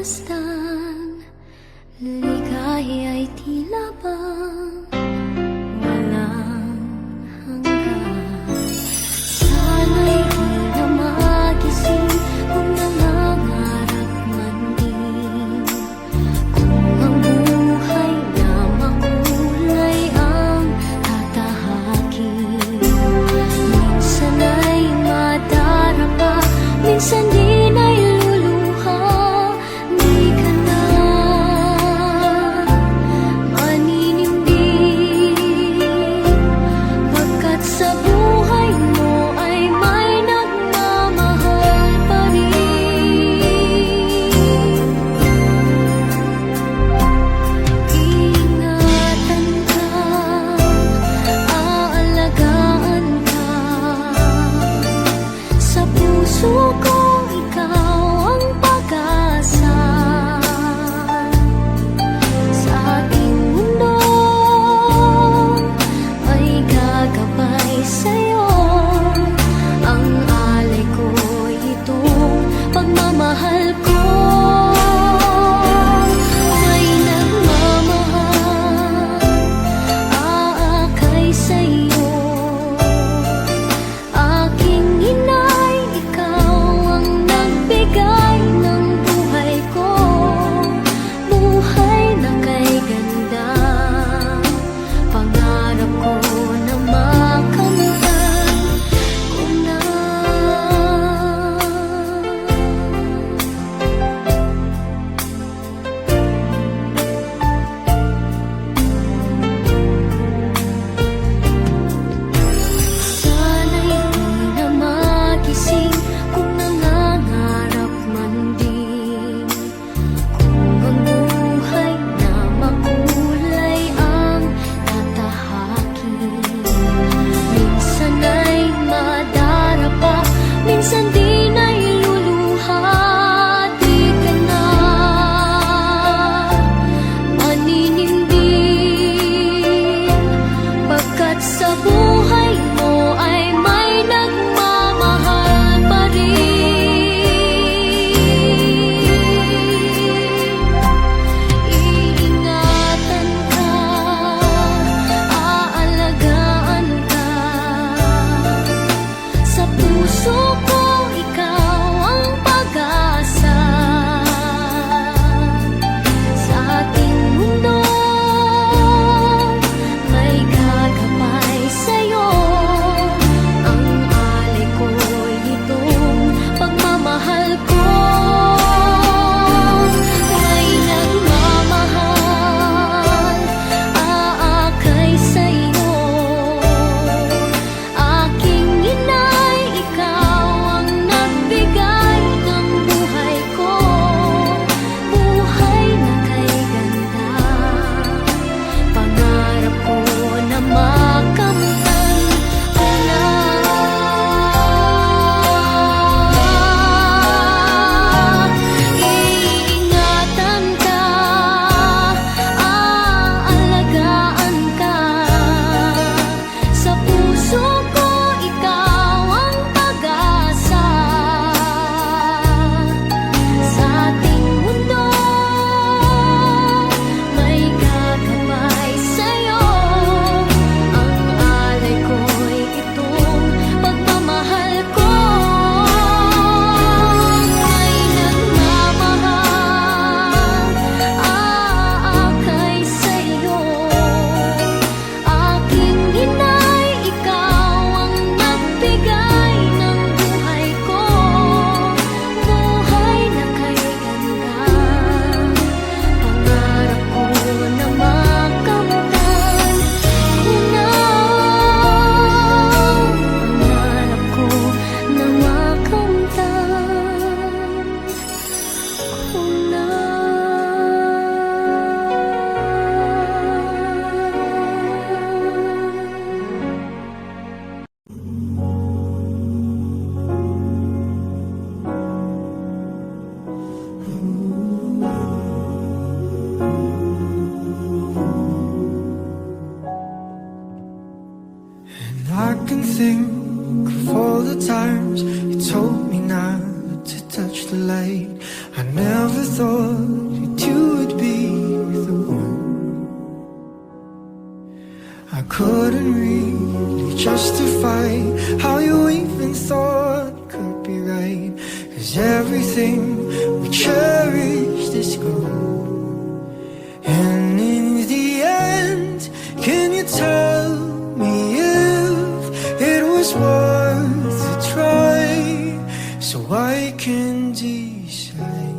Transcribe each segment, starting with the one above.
pagmasdan, ligaya'y tila bang walang hanggan. Sana'y di na magising kung nangangarap man din, kung ang buhay na makulay ang tatahakin. Minsan ay madarapa, minsan din ay luluha, di thought that you would be the one. I couldn't really justify how you even thought could be right, 'cause everything we cherished is gone. And in the end, can you tell me if it was worth a try, so I can decide?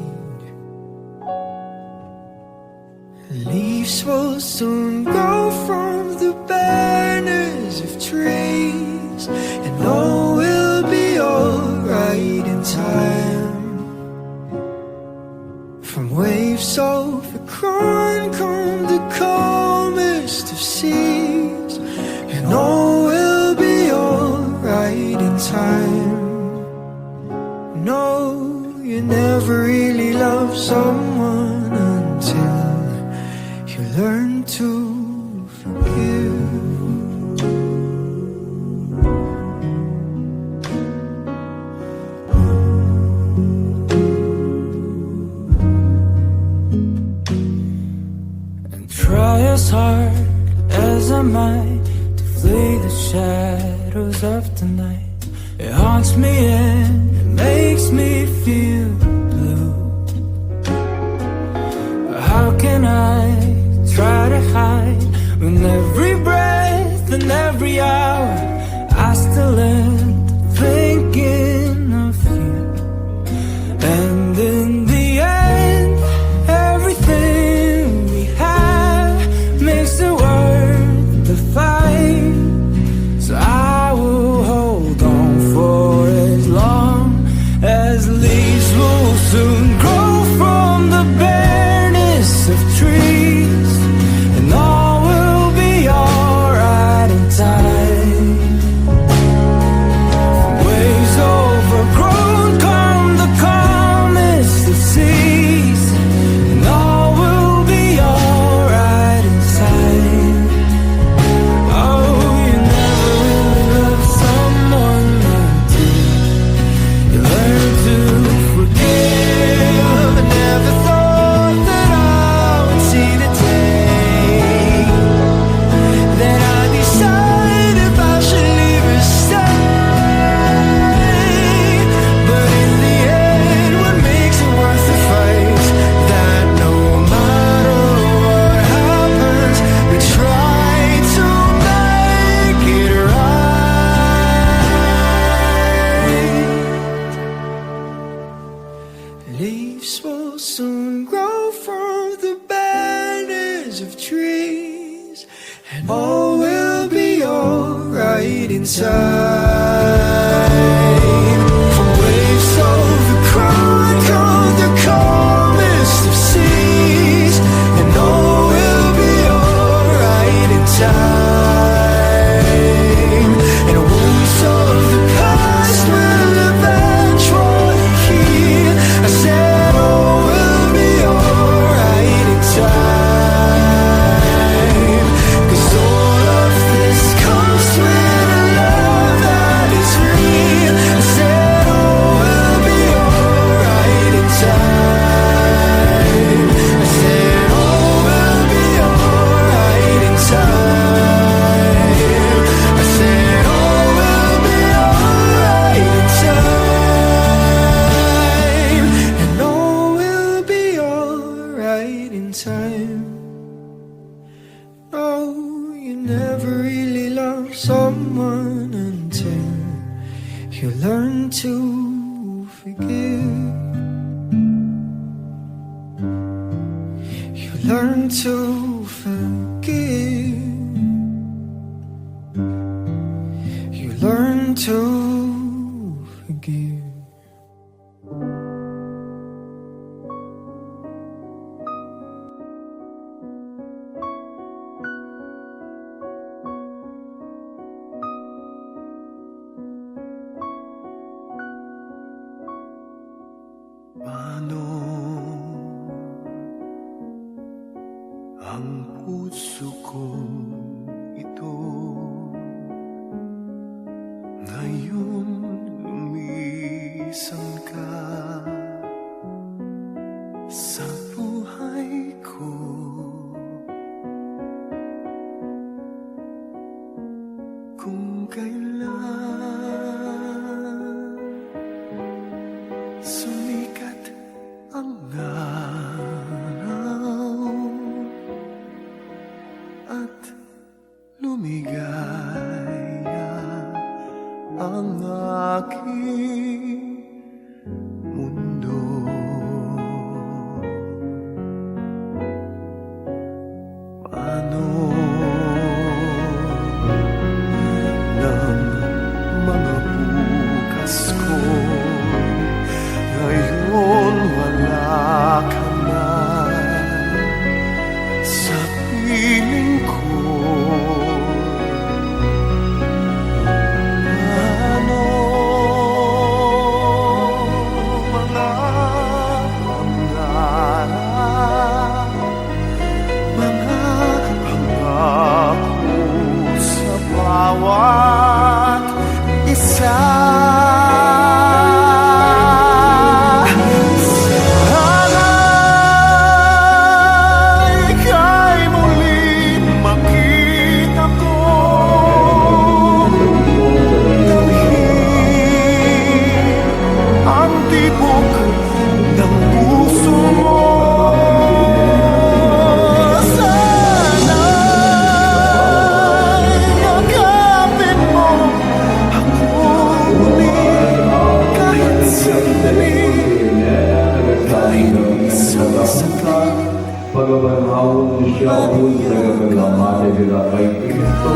Leaves will soon go from the banners of trees, and all will be alright in time. From waves overgrown come the calmest of seas, and all will be alright in time. No, you never really love someone until you learn to forgive. And try as hard as I might to flee the shadows of the night. It haunts me and it makes me feel blue. How can I try to hide when every breath and every hour I still end thinking of you? And in the end, everything we have makes it worth the fight. So I will hold on for as long as leaves will soon grow from the bareness of trees, and all will be alright in time. From waves overgrown come the calmest of seas, and all will be alright in time. Oh, you never really love someone until you learn to forgive. I never thought that I would see the day that I decide if I should leave or stay. But in the end, what makes it worth the fight? That no matter what happens, we try to make it right. Leaves will soon grow from the banners of trees, and all will be alright in time. From waves overgrown come the calmest of seas, and all will be alright in time. And wounds of the past will eventually heal. I said all will be alright in time, 'cause all of this comes with a love that is real. I said all will be alright in time. I said all will be alright in time. I said all will be alright in time. And all will be alright in time. No, you never really love someone until you learn to forgive. You learn to forgive. You learn to forgive. Paano ang puso ko ito ngayon lumisan ka sa pagabanhawang siya un sa kagalamate nila kay Kristo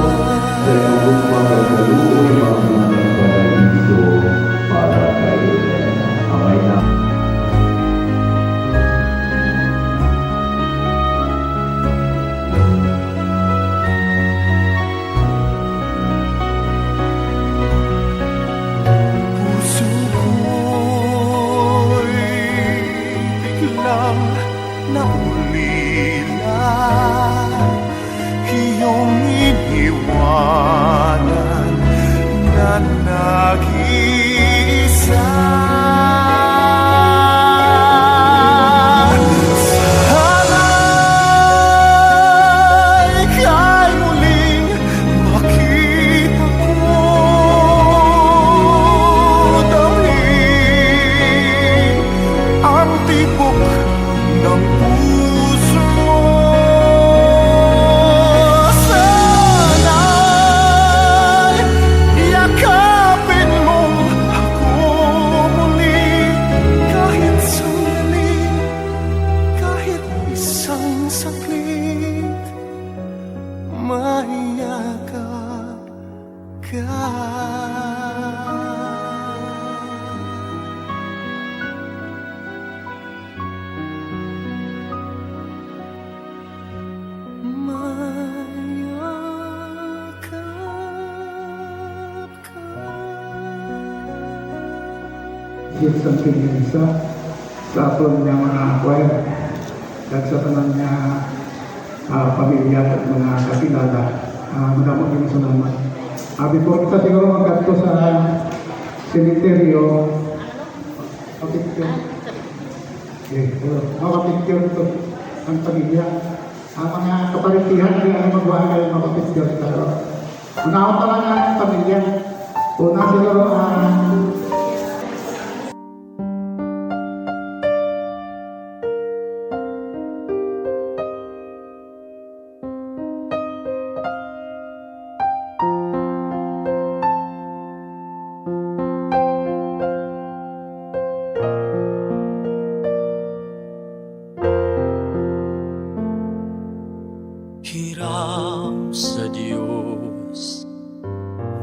sa lubang pagkaluoy mga paraiso para kay Elena. Amay na. Puso ko'y biglang naulila, iyong iniwanan na nag-iisa. Sana'y kay muling makita ko, damhin ang tibok ng puso mo. Sana'y yakapin mo ako muli, kahit sandali, kahit isang saglit, maiyakap ka. Mayakap ka. Give something yung isa sa apron niya mga choir at sa tanang niya pamilya at mga kakilala. Madamang yung salamat. Before kita siguro magkatko sa cemeteryo, kapicture. Okay, kapicture ito ang pamilya. Ang mga kaparitihan na yung magawa kayo makapicture. Pero unaon talaga ang pamilya. Una siguro Hiram sa Diyos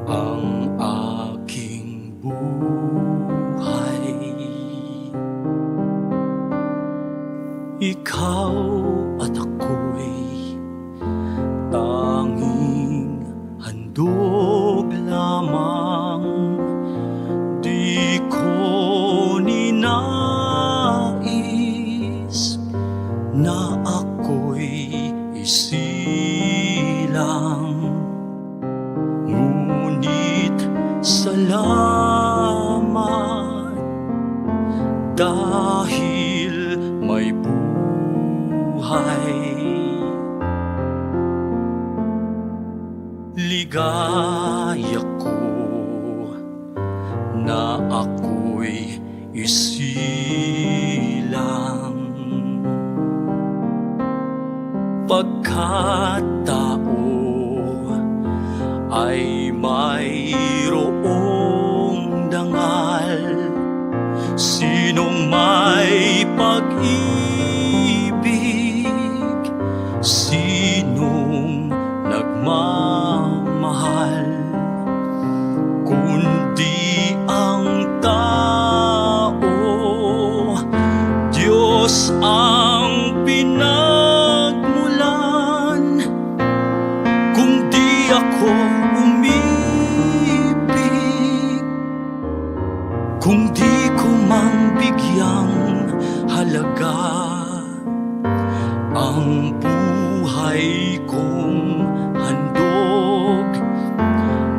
ang aking buhay. Ikaw at ako'y tanging handog lamang. Di ko ninais na ako'y isilang, ngunit salamat dahil may buhay. Ligaya ko na ako'y isilang, pagkatao ay mayroong dangal. Sinong may pag-ibig, sinong nagmamahal, kundi ang tao. Diyos ang pinagmulan. Kung di ako umibig, kung di ko mang bigyang halaga ang buhay kong handog,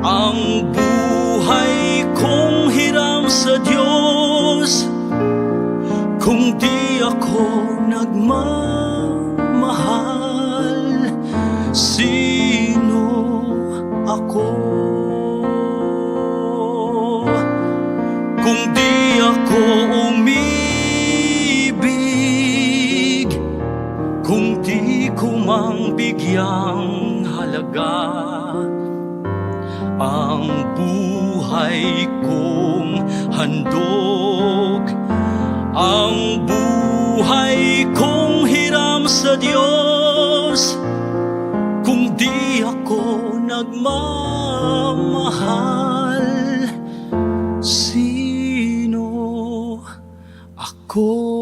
ang buhay kong hiram sa Diyos, kung di ako nagmamahal, sino ako? Kung di ako umibig, kung di ko mang bigyang halaga ang buhay kong handog, ang buhay kong hiram sa Diyos, pagmamahal. Sino ako?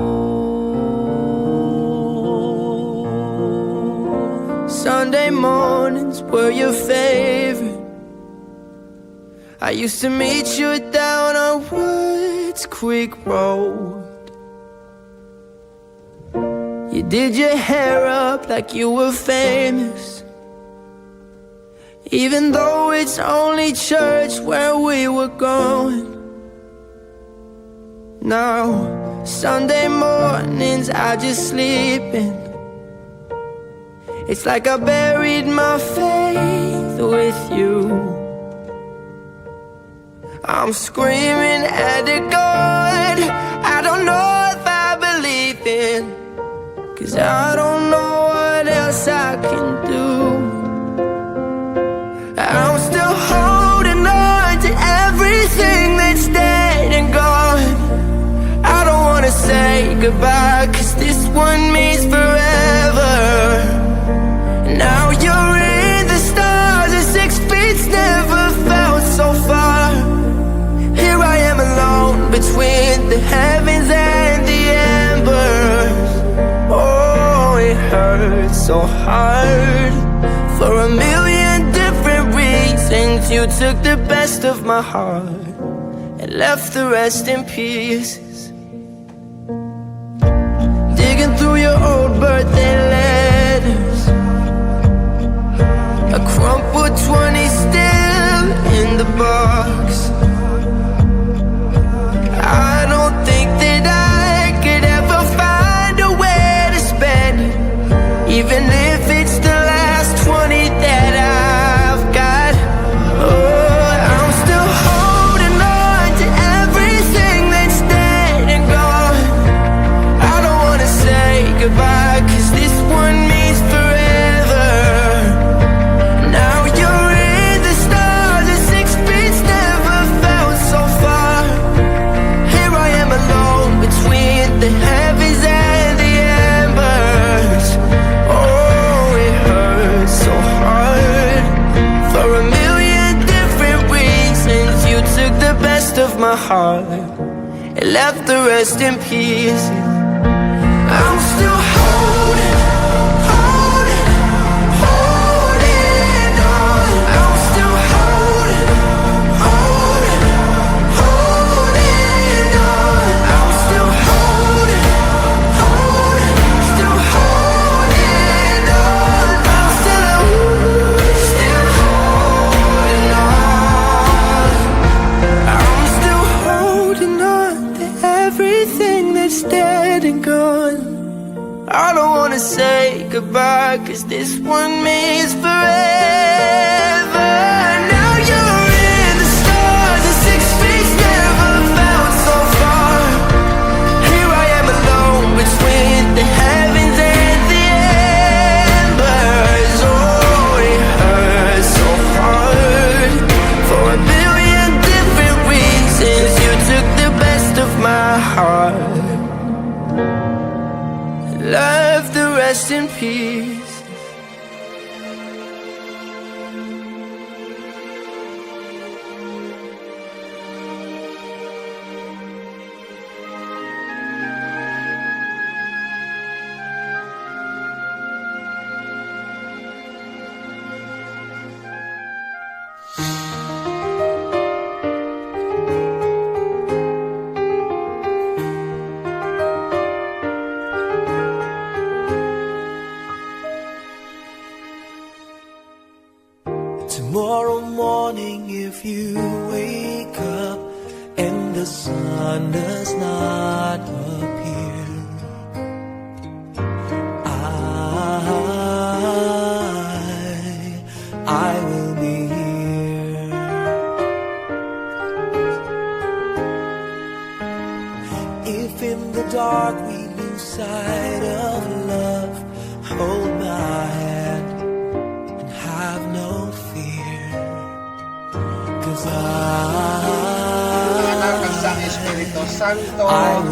Sunday mornings were your favorite. I used to meet you down on Woods Creek Road. You did your hair up like you were famous, even though it's only church where we were going. Now, Sunday mornings I just sleep in. It's like I buried my faith with you. I'm screaming at the God I don't know if I believe in, 'cause I don't know what else I can do. I'm still holding on to everything that's dead and gone. I don't wanna say goodbye, 'cause this one means forever. Now you're in the stars and 6 feet never felt so far. Here I am alone between the heavens and the embers. Oh, it hurts so hard. For a million different reasons, you took the best of my heart and left the rest in pieces. Digging through your old birthday letters, a crumpled 20 still in the box. I don't think that I could ever find a way to spend it, even if it's the last 20 that I've got. Oh, I'm still holding on to everything that's dead and gone. I don't wanna say goodbye, 'cause this one means forever. Now you're in the stars and 6 feet never felt so far. Here I am alone between the heavens and the embers. Oh, it hurts so hard. For a million different reasons, you took the best of my heart and left the rest in pieces. I'm still holding on. I'm still holding on. I'm still holding on. Still holding on. I'm still holding on. I'm still holding on to everything that's dead and gone. I don't wanna say goodbye, 'cause this one means forever. Now you're in the stars and 6 feet never felt so far. Here I am alone between the heavens and the embers. Oh, it hurts so hard. For a million different reasons, you took the best of my heart, left the rest in peace. Tomorrow morning, if you wake up and the sun does not appear, I will be here. If in the dark we lose sight of love, hold my hand and have no fear. 'Cause I Espiritu Santo. Ang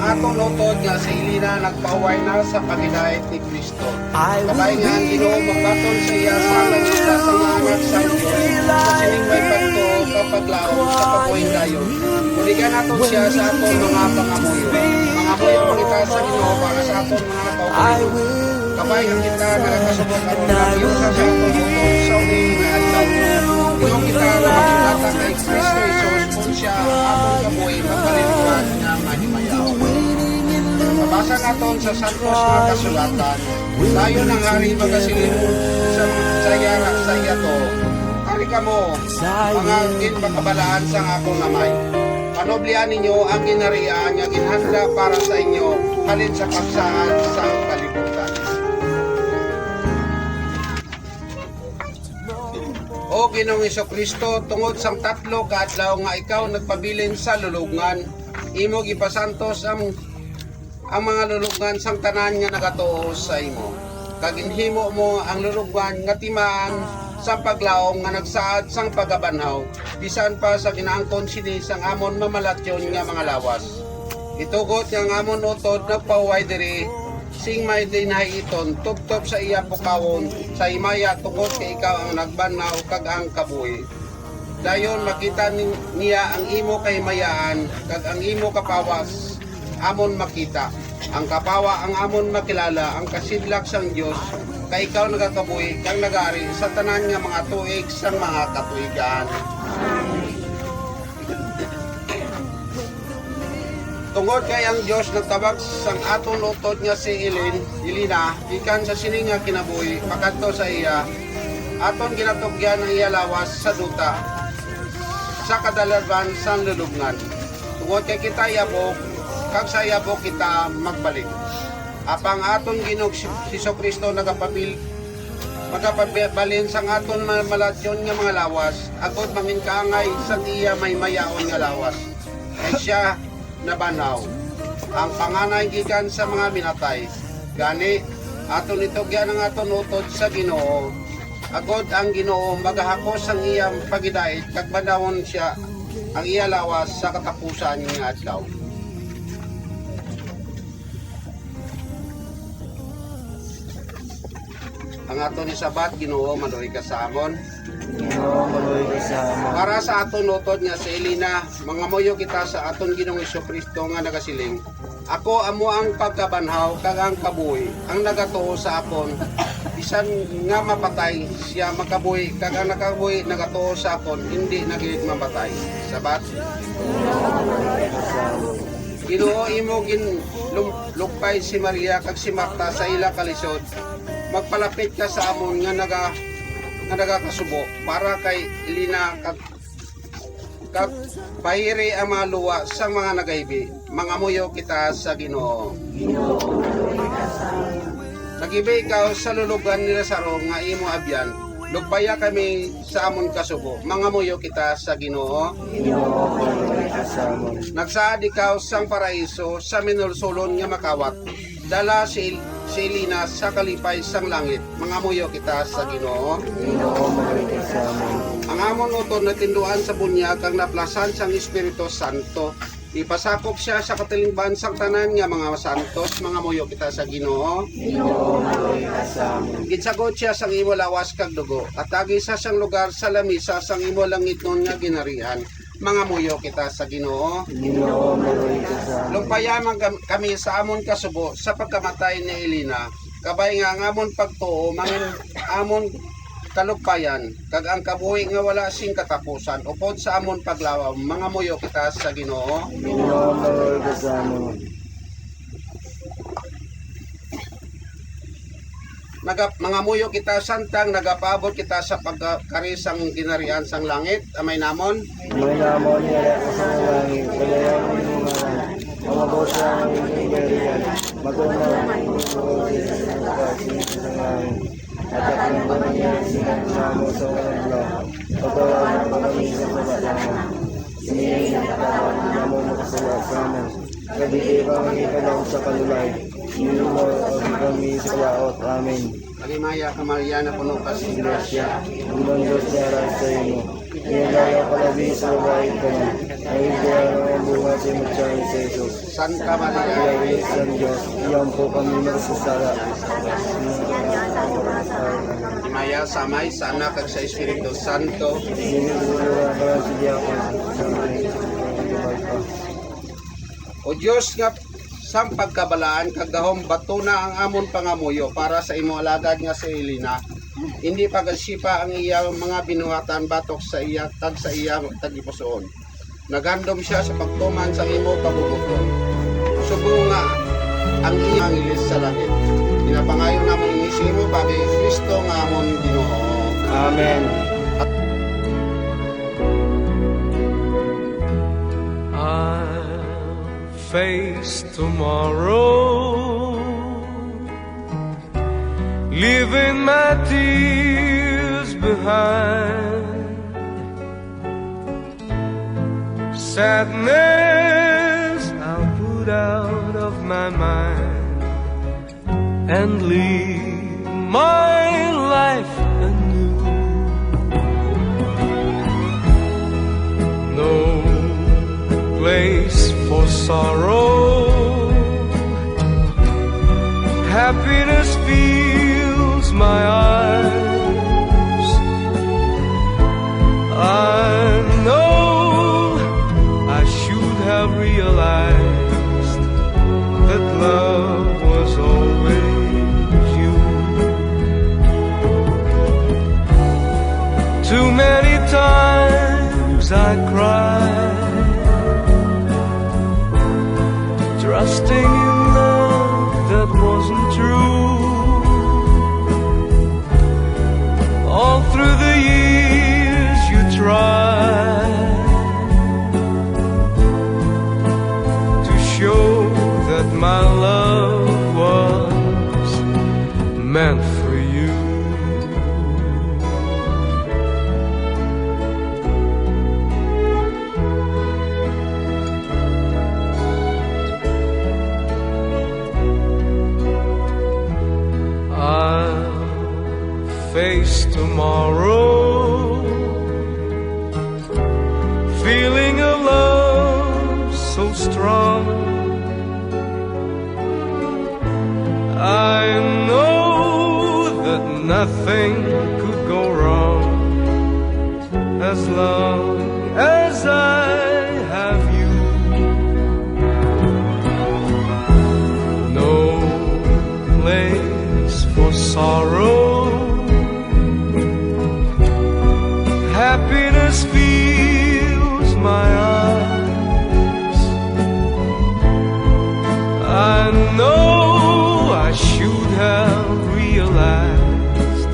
atong lutod nga sa ilina nagpauway na sa pagidait ni Kristo. Kabay nga ang Ginoo magbaton sa iya sa nagisa sa mga anak sa Diyos. Sa sining may pagto kapaglaom sa kabuhing dayon. Buligan naton siya sa aton mga pangamuyo. Mga muyo kita sa Ginoo para sa aton mga kaugalingon. Kabay nga kita nga nakasubok ang mga sa aton lutod sa uling nga adlaw. Ginoo kita na magsulata kay Kristo Jesus kung siya aton kabuhi magpalingkuhan nga mahimayaw. Mabasa naton sa Santos nga kasulatan. Tayo nang hari magasilin sa saya to. Hari kamo, mga ginpakabalaan sa akong namay. Panoblian ninyo ang ginarian nga ginhanda para sa inyo halin sa pagsaan sa kalibutan. O Ginoong Hesukristo, tungod sang 3 ka adlaw nga ikaw nagpabilin sa lulugngan, imo gipasantos ang mga lulugngan sang tanan nga nagatuo sa imo. Kaginhimo mo ang lulugngan nga timaan sang paglaom nga nagsaad sang pagabanhaw, bisan pa sa ginaangkon sini sang amon mamalatyon nga mga lawas. Itugot nga amon utod nagpauway diri sing may dinahiton tubtob sa iya pukawon sa himaya tungod kay ikaw ang nagbanhaw kag ang kabuhi. Dayon makita niya ang imo kahimayaan kag ang imo kapawas amon makita. Ang kapawa ang amon makilala ang kasidlak sang Dios kay ikaw nagakabuhi kang nagari sa tanan nga mga tuig sang mga katuigan. Tungod kay ang Dios nagtabag sang aton lutod nga si Elina, ikan sa sining nga kinabuhi, pakadto sa iya, aton ginatugyan ang iya lawas sa duta, sa kadalaban sang lulugngan. Tungod kay kita yabok, kag sa yabok kita magbalik. Apang aton Ginoong Hesukristo magapabalin sang aton malatyon nga mga lawas, agod mangin kaangay sa iya may mayaon nga lawas. Kay siya nabanaw ang panganay gikan sa mga minatay. Gani aton itugyan ang aton utod sa Ginoo. Agod ang Ginoo magahakos ang iyang pagidait kag banawon siya ang iya lawas sa katapusan nga adlaw. Ang aton isabat Ginoo maluoy ka sa amon. Para sa aton lutod nga sa Elina, mga moyo kita sa aton Ginoong Hesukristo nga nagasiling. Ako amo ang pagkabanhaw kag ang kabuhi, ang nagatuo sa akon. Bisan nga mapatay siya makabuhi kag ang nakabuhi nagatuo sa akon, hindi nagiging mapatay. Sabat. Ginoo imo ginlupay si Maria kag si Marta sa ila kalisod. Magpalapit ka sa amon nga nagakasubo para kay Elina kag bahiri ang mga luwa sa mga nagaibi. Mga muyo kita sa Ginoo. Nagibi ikaw sa lulugan ni Lazaro nga imo abyan. Lugpaya kami sa amon kasubo. Mga muyo kita sa Ginoo. Nagsaad ikaw sang paraiso sa minulsulon nga makawat. Dala si Elina sa kalipay sang langit. Mga muyo kita sa Ginoo. Ang amon utod na tinduan sa bunyag kang naplasan sang Espiritu Santo. Ipasakop siya sa katilingban sang tanan nga mga santos. Mga muyo kita sa Ginoo. Gitsagot siya sang imo lawas kag dugo. At agi sa sang lugar sa lamisa sang imo langit nun nga ginarihan. Mga muyo kita sa Ginoo. Lumpayaman kami sa amon kasubo sa pagkamatay ni Elina. Kabay nga ang amon pagtuo mangin amon kalugpayan kag ang kabuhi nga wala sing katapusan upod sa amon paglawaw. Mga muyo kita sa Ginoo. Mga muyo kita santang nagapaabot kita sa pagkari sang ginarian sang langit. Amay namon. May namon niya sa langit. Kaya yung mga bosa ng ginarian. Maganda ang at ang mga niya sinasamo sa walang pagkawalan ng kami sa pagkawalan. Sinigay na katawan mo makasala sa amin. Kabigay kami ikalaw sa kalulay. Inumo kami sa kalaot. Amen. Alimaya ka Maria na puno ka sa grasya. Ang Diyos niya sa iyo. Inalayo ka labi sa babae ka. Ang higala ng buhay sa Matiyang sa Jesus. Santa Maria, Iyayin sa Diyos, iyan po kami magsasala. Himaya sa Amay, sa Anak, at sa Espiritu Santo. Siniguro ka sa Diyakon. O Diyos nga sa pagkabalaan, kagahom bato na ang amon pangamuyo para sa imo alagad nga sa Elina. Hindi pagasipa ang iya mga binuhatan batok sa iya tagipusoon. Nagandom siya sa pagtuman sa imo pabubuton. Subo nga ang iyang ilis sa langit. Pinapangayon namin inisimo bagay Kristo nga amon Ginoo. Amen. I'll face tomorrow, leaving my tears behind. Sadness I'll put out of my mind and live my life anew. No place for sorrow, happiness fills my eyes. I know I should have realized that love was always you. Too many times I cried, trusting in love that wasn't true. All through the years you tried to show that my love was meant for you. I'll face tomorrow, feeling a love so strong. I know that nothing could go wrong as long as I have you. No place for sorrow, happiness fills my eyes. I know I should have realized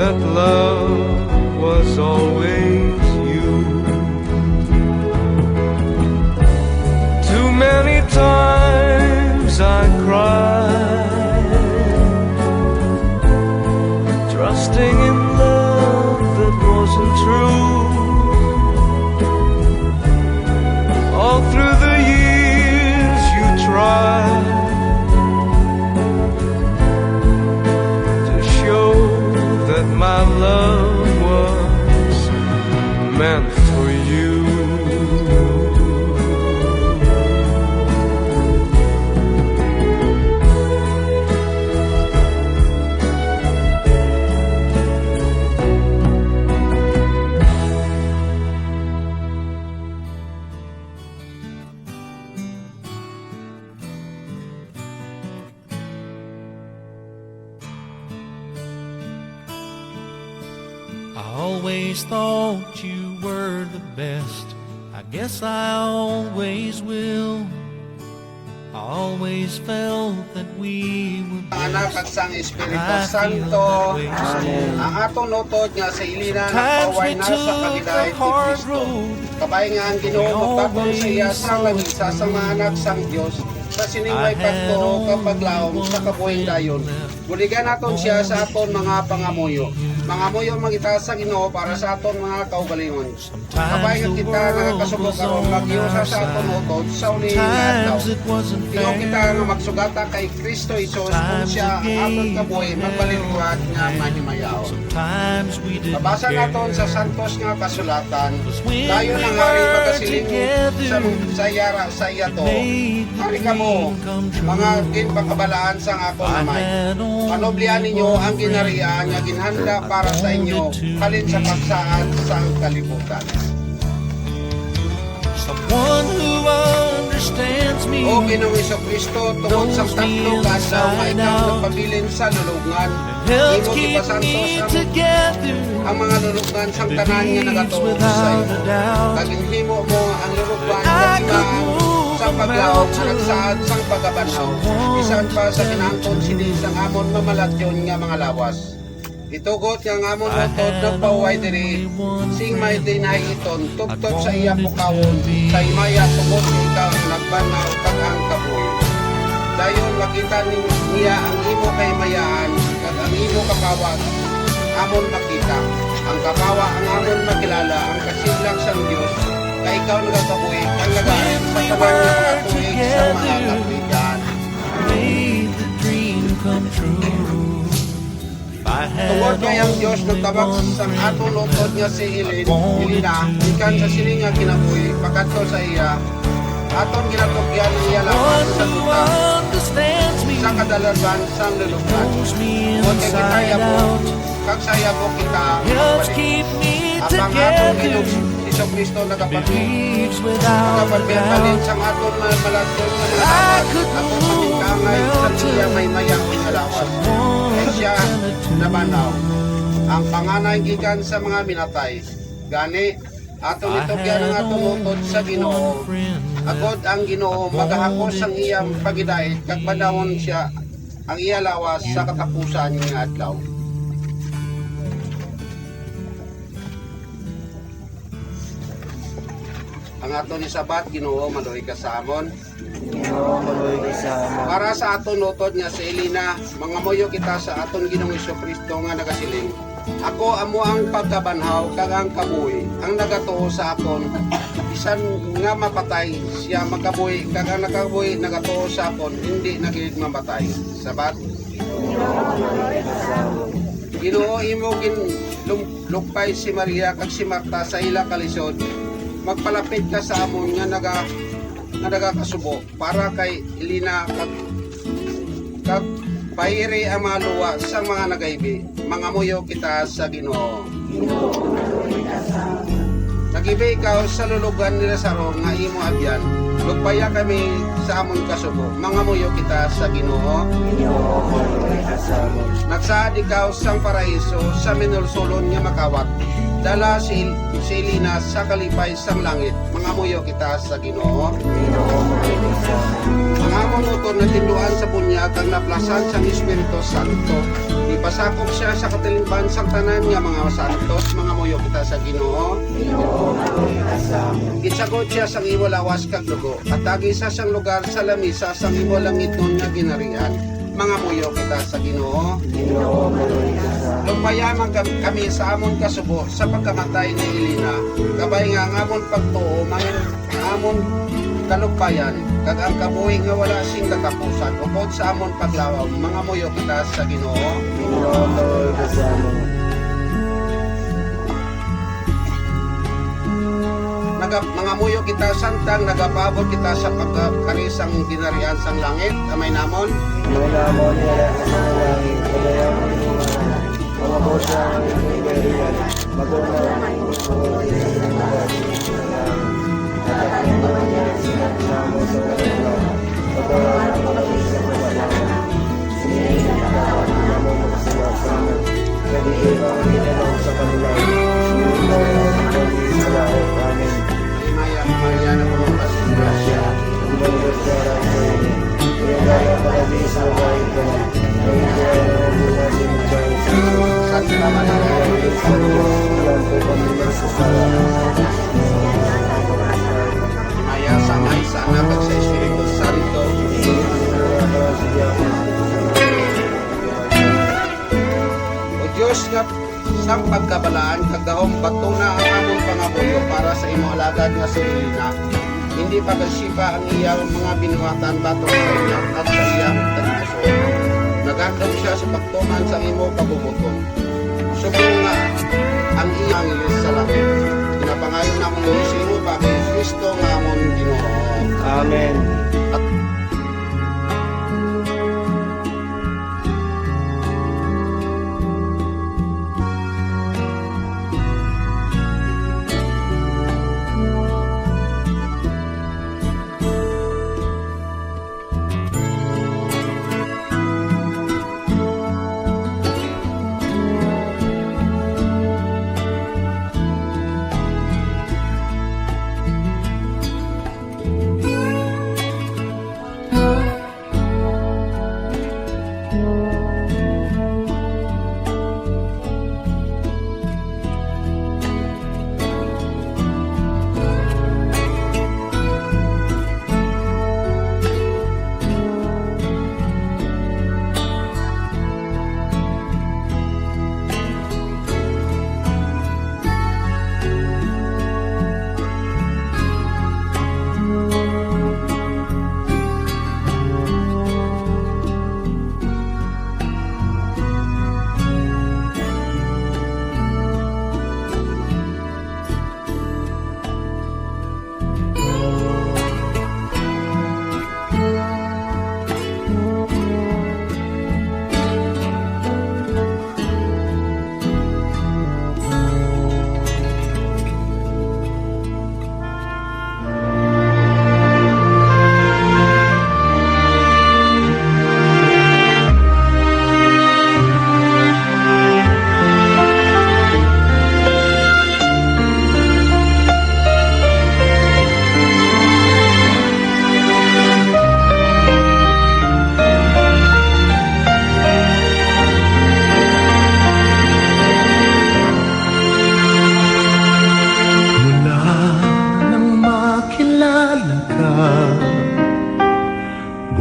that love was always you. Too many times I cried, trusting in love that wasn't true. All through the years you tried to show that my love was meant for you. I always thought you were the best. I guess I always will. I always felt that we would be. Anak at sang Espiritu Santo. Ang atong lutod nga sa ilina nagpaway na sa pagidahit ni Kristo. Kabay nga ang Ginoo magpatol sa iya sang nagisa sa mga anak sang Dios. Sa siningay pagtuo kapag laom sa kabuhing dayon. Buligan naton siya sa aton mga pangamuyo. mga moyo magita sa Ginoo para sa aton mga kaugalingon. Kabay nga kita nagakasubok karon maghiusa sa aton utod sa uling adlaw. Sometimes it wasn't Tiyo kita fair. nga magsugata kay Kristo Isus kung siya aton kabuhi magbalingkuhan nga mahimayaw. Sometimes we didn't Mabasa naton sa care. santos nga kasulatan. Tayo nang hari magasiling sa yara sa iya to. Hari ka mo, mga ginpakabalaan sa ako namay. Panoblihan ninyo ang ginarian nga ginhanda para sa inyo halin sa pagsaad sa kalibutan. Someone who understands me. O Ginoong Kristo tungod sa tatlo kasaw nga ikaw nagpabilin sa lulungan. Helps Imo keep gipasantos me ang together. ang mga lulungan sang tanan nga nagatuon sa Without imo. a doubt. Kaginhimo mo ang lulungan nga I could tinaan move sa paglaom nga nagsaad sang pagabanhaw. Bisan pa sa kinahangton sini sang amon mamalatyon nga mga lawas. Itugot nga ang amon utod nagpauway diri sing may dinay iton tugtod sa iya pukawon sa imaya tungod sa ikaw ang nagbanaw kag ang kabuhi. Dayon makita niya ang imo kay mayaan kag ang imo kapawag amon makita. Ang kapawa ang amon makilala ang kasidlak sang Dios kay ikaw nagakabuhi ang nagalit sa tanan nga mga tuig sa mga kapitan. Made the dream come true. If I had Tungod kay ang Dios nagtabak sa aton utod nga si Elina, ikan sa siling nga kinabuhi, pagkadto sa iya, aton ginatugyan ang iya lakas one sa who duta, understands me, sa kadalasan sang lulukan. knows me Tungod kay kita inside yabo, out, kag sa yabo kita, helps keep me at ang aton Ginoong together. Iso Kristo nagapatid, Believes without a nagapatid doubt. sang aton malatyon nga mga I lawas, could aton move pamingkangay sa iya may mayang nga lawas. Kay siya nabanaw. Ang panganay gikan sa mga minatay. Gani, aton itugyan ang aton utod sa Ginoo. Agod ang Ginoo magahakos ang iyang pagidait kag badawon siya ang iya lawas sa katapusan nga adlaw. Ang aton isabat Ginoo maluhi ka sa amon. Ginoo maluhi ka sa amon. Para sa aton utod nga si Elina, mga moyo kita sa aton Ginoong Kristo nga nagasiling. Ako amo ang pagkabanhaw kag ang kabuhi, ang nagatuo sa akon. Bisan nga mapatay siya makabuhi kag ang nakabuhi nagatuo sa akon, hindi nagilid mamatay. Sabat. Ginoo imo gin lupay si Maria kag si Marta sa ila kalisod. Magpalapit ka sa amon nga nagakasubo para kay Elina kag pairi ang mga luwa sa mga nagaibi. Mga muyo kita sa Ginoo. Nagibi ikaw sa lulugan nila sa Rome nga imo abyan. Lugpaya kami sa amon kasubo. Mga muyo kita sa Ginoo. Ginoo maluhi ka sa amon. Nagsaad ikaw sang paraiso sa minulsulon nga makawat. Dala si Elina sa kalipay sang langit. Mga muyo kita sa Ginoo. Ginoo maluhi ka sa amon. Ang amon utod na tinduan sa bunyag kang naplasan sang Espiritu Santo. Ipasakop siya sa katilingban sang tanan nga mga santos, mga muyo kita sa Ginoo. Ginoo maluhi ka sa amon. Gitsagod siya sang imo lawas kag dugo, at tagisa sang lugar sa lamisa sang imo langiton nga ginarian. Mga muyo kita sa Ginoo. Ginoo maluhi ka sa amon. Lugpayaman kami sa amon kasubo sa pagkamatay ni Elina. Kabay nga ang amon pagtuo mangin amon kalugpayan kag ang kabuhi nga wala sing katapusan upod sa amon paglawaw. Mga muyo kita sa Ginoo. Ginoo maluhi ka sa amon. Mga muyo kita santang nagapabot kita sa pagkarisang ginarian sang langit. Amay namon. Amay namon wala sa mga langit. Kadayaw mo yung mga bosa ang iberian. Magunaw ang Maya Maria na puno ka sa grasya. Santa Maria. Maya samay sa anak at sa Espiritu Santo. O Diyos nga sang pagkabalaan kagahom bato na ang amon pangabuyo para sa imo alagad nga si Elina. Hindi pagasipa ang iyang mga binuhatan batok sa iya at sa iyang tagpuso. Nagandong siya sa pagtuman sa imo pagbubuton. Subong nga ang iyang ilis sa langit. Pinapangayon na mong sa imo pa kay Kristo nga amon Ginoo. Amen.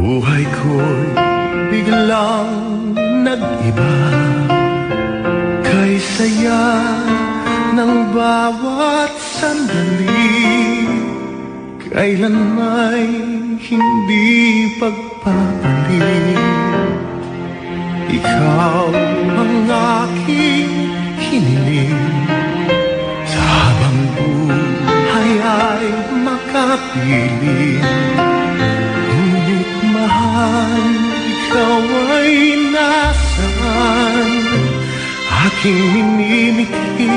Buhay ko'y biglang nag-iba, kay saya ng bawat sandali, kailan may hindi pagpapalit. Ikaw ang aking hiniling, sa habang buhay ay makapiling. Mahal, ikaw ay nasaan? Aking minimiti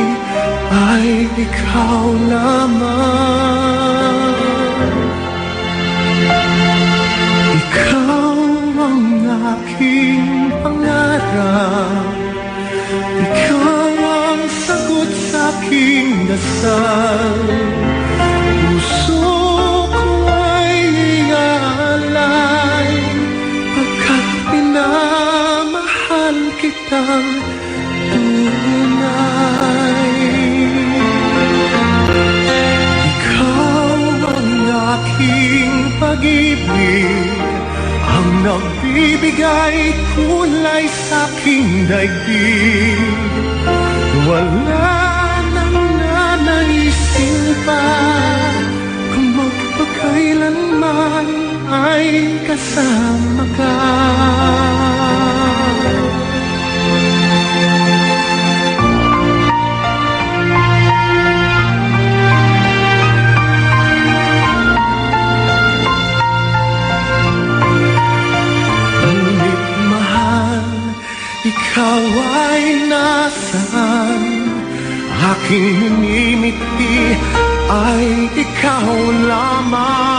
ay ikaw lamang. Ikaw ang aking pangarap, ikaw ang sagot sa aking dasal. Puso ko ay iaalay, pagkat pinamahal kitang tunay. Ikaw ang aking pag-ibig, ang nagbibigay kulay sa aking daigdig. Wala nang nanaisin pa, kung magpakailanman ay kasama ka. Ngunit mahal, ikaw ay nasaan? Aking minimiti ay ikaw lamang.